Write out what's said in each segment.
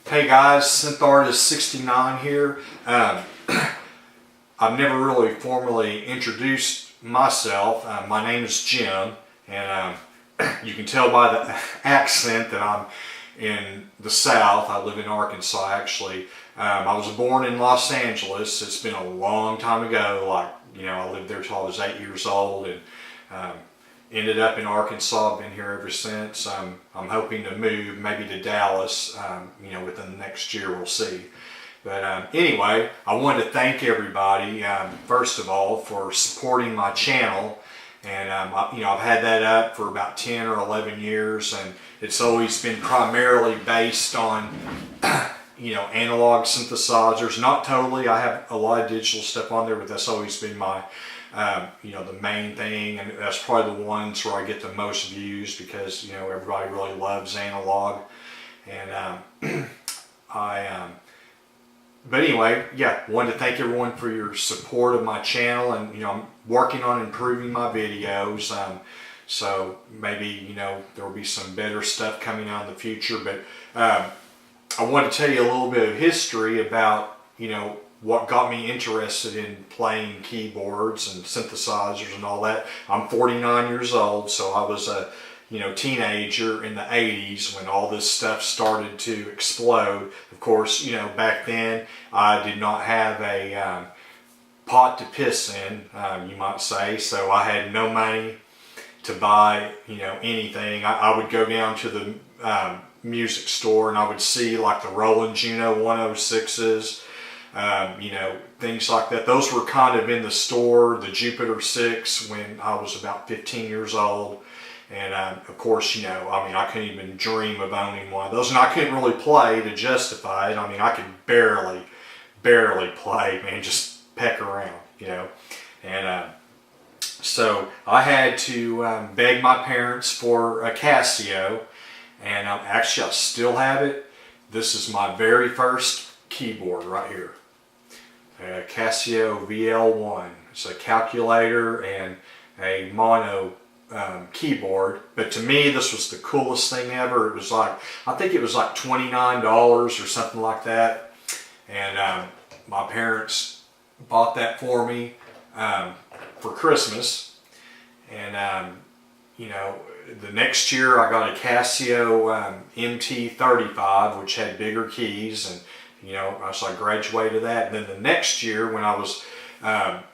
Hey guys, Synth Artist 69 here. I've never really formally introduced myself. My name is Jim, and you can tell by the accent that I'm in the South. I live in Arkansas actually. I was born in Los Angeles. It's been a long time ago, I lived there till I was 8 years old, and ended up in Arkansas. I've been here ever since. I'm hoping to move maybe to Dallas, within the next year. We'll see. But anyway, I wanted to thank everybody, first of all, for supporting my channel. And I've had that up for about 10 or 11 years, and it's always been primarily based on analog synthesizers. Not totally. I have a lot of digital stuff on there, but that's always been my the main thing, and that's probably the ones where I get the most views because everybody really loves analog. And but anyway, wanted to thank everyone for your support of my channel, and I'm working on improving my videos. So maybe there will be some better stuff coming out in the future. But I want to tell you a little bit of history about what got me interested in playing keyboards and synthesizers and all that. I'm 49 years old, so I was a teenager in the 80s when all this stuff started to explode. Of course, back then I did not have a pot to piss in, you might say, so I had no money to buy anything. I would go down to the music store and I would see like the Roland Juno 106s, things like that. Those were kind of in the store, the Jupiter 6, when I was about 15 years old. And of course, I couldn't even dream of owning one of those, and I couldn't really play to justify it. I could barely play, man, just peck around, And so I had to beg my parents for a Casio, and actually I still have it. This is my very first keyboard right here. Casio VL1. It's a calculator and a mono keyboard, but to me this was the coolest thing ever. It was I think it was like $29 or something like that, and my parents bought that for me for Christmas. And the next year I got a Casio MT68, which had bigger keys, and so I graduated that. And then the next year, when I was I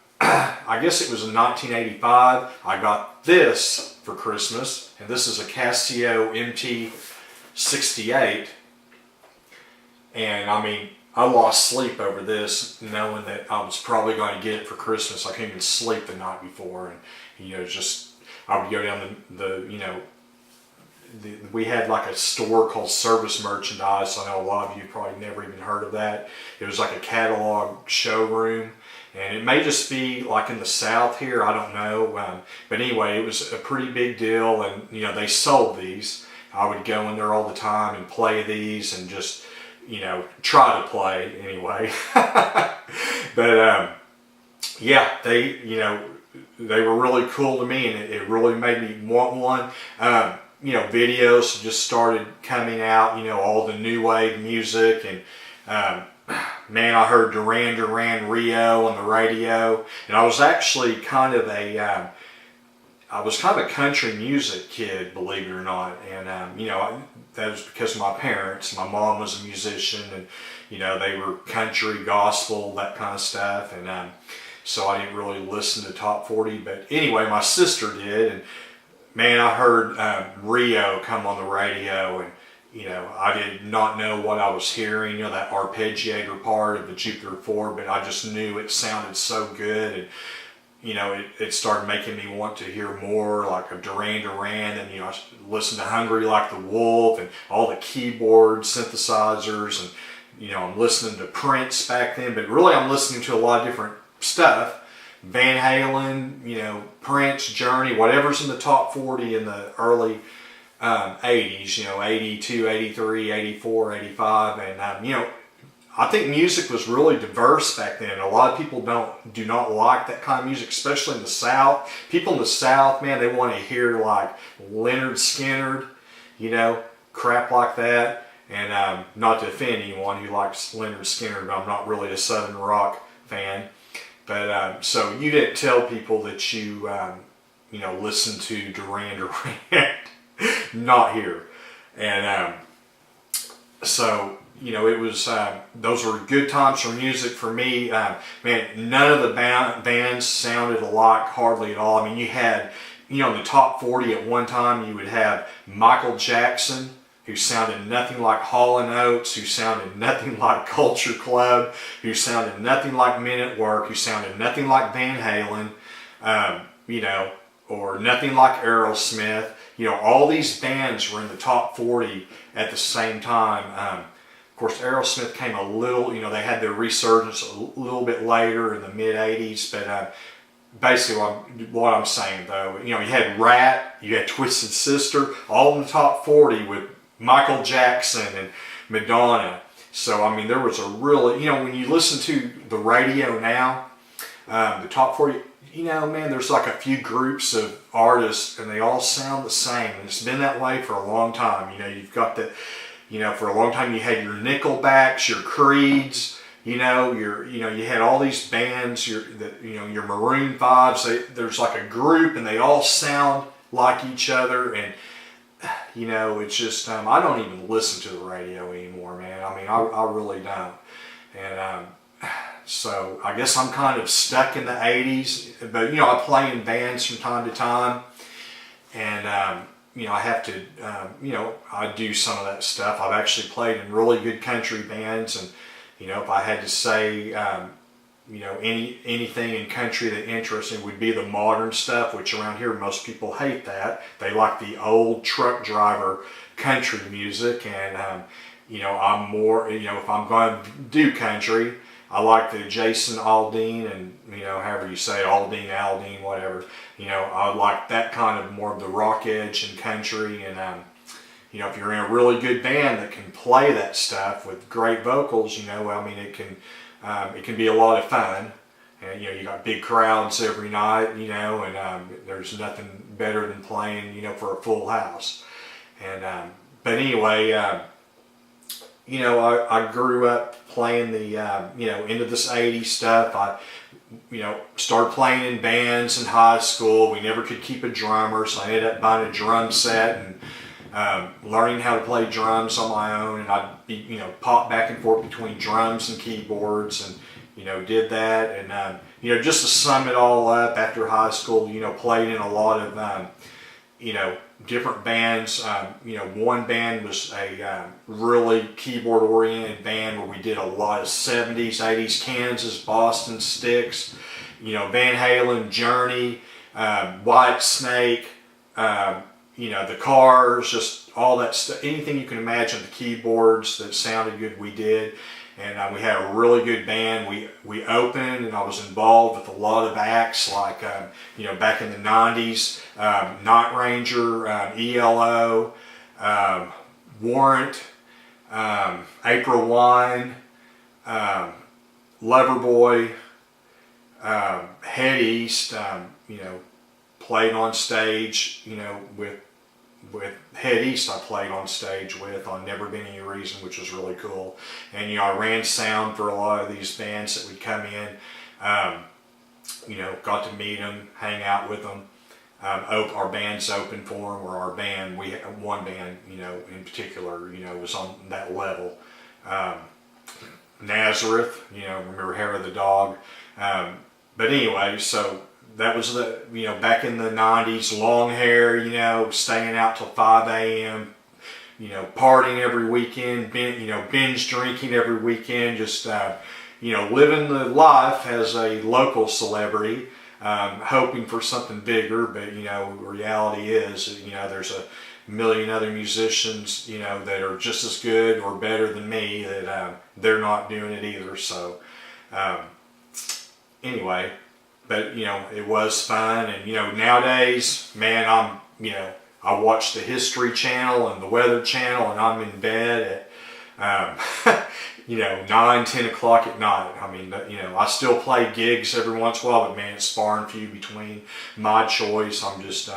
guess it was in 1985, I got this for Christmas, and this is a Casio MT68, and I lost sleep over this, knowing that I was probably going to get it for Christmas. I couldn't even sleep the night before, and I would go down we had like a store called Service Merchandise. I know a lot of you probably never even heard of that. It was like a catalog showroom. And it may just be like in the South here, I don't know. But anyway, it was a pretty big deal, and they sold these. I would go in there all the time and play these and just, try to play anyway. But they were really cool to me, and it really made me want one. Videos just started coming out, all the new wave music, and man, I heard Duran Duran Rio on the radio, and I was actually kind of a country music kid, believe it or not. And that was because of my parents. My mom was a musician, and they were country, gospel, that kind of stuff. And so I didn't really listen to top 40, but anyway, my sister did, and man, I heard Rio come on the radio, and I did not know what I was hearing, that arpeggiator part of the Jupiter 4, but I just knew it sounded so good, and it started making me want to hear more like a Duran Duran, and I listened to Hungry Like the Wolf and all the keyboard synthesizers, and I'm listening to Prince back then, but really I'm listening to a lot of different stuff. Van Halen, Prince, Journey, whatever's in the top 40 in the early 80s, 82, 83, 84, 85, and I think music was really diverse back then. A lot of people do not like that kind of music, especially in the South. People in the South, man, they want to hear like Leonard Skinner, crap like that. And not to offend anyone who likes Leonard Skinner, but I'm not really a Southern rock fan. But so you didn't tell people that you listen to Duran Duran. Not here. And so it was those were good times for music for me. Man, none of the bands sounded alike hardly at all. I mean, you had in the top 40 at one time, you would have Michael Jackson, who sounded nothing like Hall & Oates, who sounded nothing like Culture Club, who sounded nothing like Men at Work, who sounded nothing like Van Halen, or nothing like Aerosmith. All these bands were in the top 40 at the same time. Of course, Aerosmith came a little, they had their resurgence a little bit later in the mid-'80s, but basically what I'm saying though, you had Rat, you had Twisted Sister, all in the top 40 with Michael Jackson and Madonna. So, I mean, there was a really, when you listen to the radio now, the top 40, man, there's like a few groups of artists and they all sound the same. And it's been that way for a long time. You've got the, for a long time you had your Nickelbacks, your Creeds, you had all these bands, your Maroon 5s. There's like a group and they all sound like each other. And, it's just, I don't even listen to the radio anymore, man. I mean, I really don't. And, so I guess I'm kind of stuck in the 80s, but I play in bands from time to time, and I have to, I do some of that stuff. I've actually played in really good country bands, and if I had to say, anything in country that interests me would be the modern stuff, which around here most people hate that. They like the old truck driver country music, and I'm more, if I'm going to do country, I like the Jason Aldean and, however you say it, Aldean, whatever. I like that kind of more of the rock edge and country. And, if you're in a really good band that can play that stuff with great vocals, it can be a lot of fun. And, you got big crowds every night, and there's nothing better than playing, for a full house. And, but anyway, I grew up playing the, into this 80s stuff. I, started playing in bands in high school. We never could keep a drummer, so I ended up buying a drum set and learning how to play drums on my own. And I'd be, pop back and forth between drums and keyboards and, did that. And, just to sum it all up, after high school, played in a lot of, different bands. One band was a really keyboard-oriented band where we did a lot of 70s, 80s Kansas, Boston Sticks, Van Halen, Journey, White Snake, the Cars, just all that stuff. Anything you can imagine, the keyboards that sounded good, we did. And we had a really good band. We opened, and I was involved with a lot of acts like, back in the 90s, Night Ranger, ELO, Warrant, April Wine, Loverboy, Head East, played on stage, with Head East I played on stage with on Never Been Any Reason, which was really cool. And I ran sound for a lot of these bands that would come in. Got to meet them, hang out with them. Our band's open for them, or our band, we had one band, in particular, was on that level. Nazareth, remember Hair of the Dog. But anyway, so that was the, back in the 90s, long hair, staying out till 5 a.m., partying every weekend, binge drinking every weekend, just, living the life as a local celebrity, hoping for something bigger. But, reality is, there's a million other musicians, that are just as good or better than me that they're not doing it either. So, anyway. But, it was fun. And, nowadays, man, I watch the History Channel and the Weather Channel, and I'm in bed at, 9, 10 o'clock at night. I mean, I still play gigs every once in a while, but man, it's far and few between my choice. I'm just,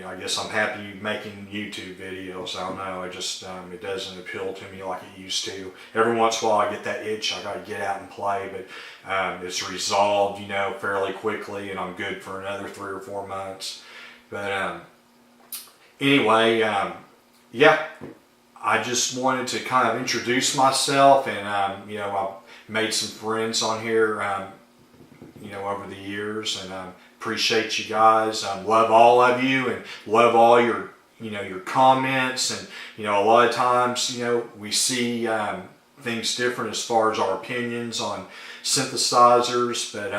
I guess I'm happy making YouTube videos. I don't know. It just it doesn't appeal to me like it used to. Every once in a while, I get that itch. I got to get out and play, but it's resolved, fairly quickly, and I'm good for another 3 or 4 months. But anyway, yeah, I just wanted to kind of introduce myself, and I've made some friends on here, over the years, and appreciate you guys. Love all of you, and love all your your comments. And a lot of times we see things different as far as our opinions on synthesizers, but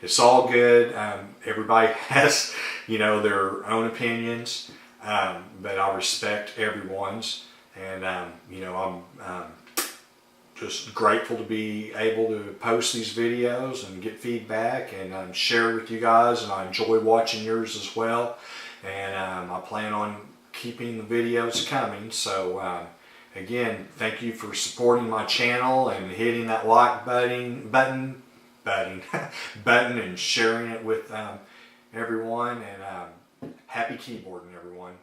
it's all good. Everybody has their own opinions, but I respect everyone's, and I'm just grateful to be able to post these videos and get feedback and share with you guys, and I enjoy watching yours as well, and I plan on keeping the videos coming. So again, thank you for supporting my channel and hitting that like button and sharing it with everyone, and happy keyboarding, everyone.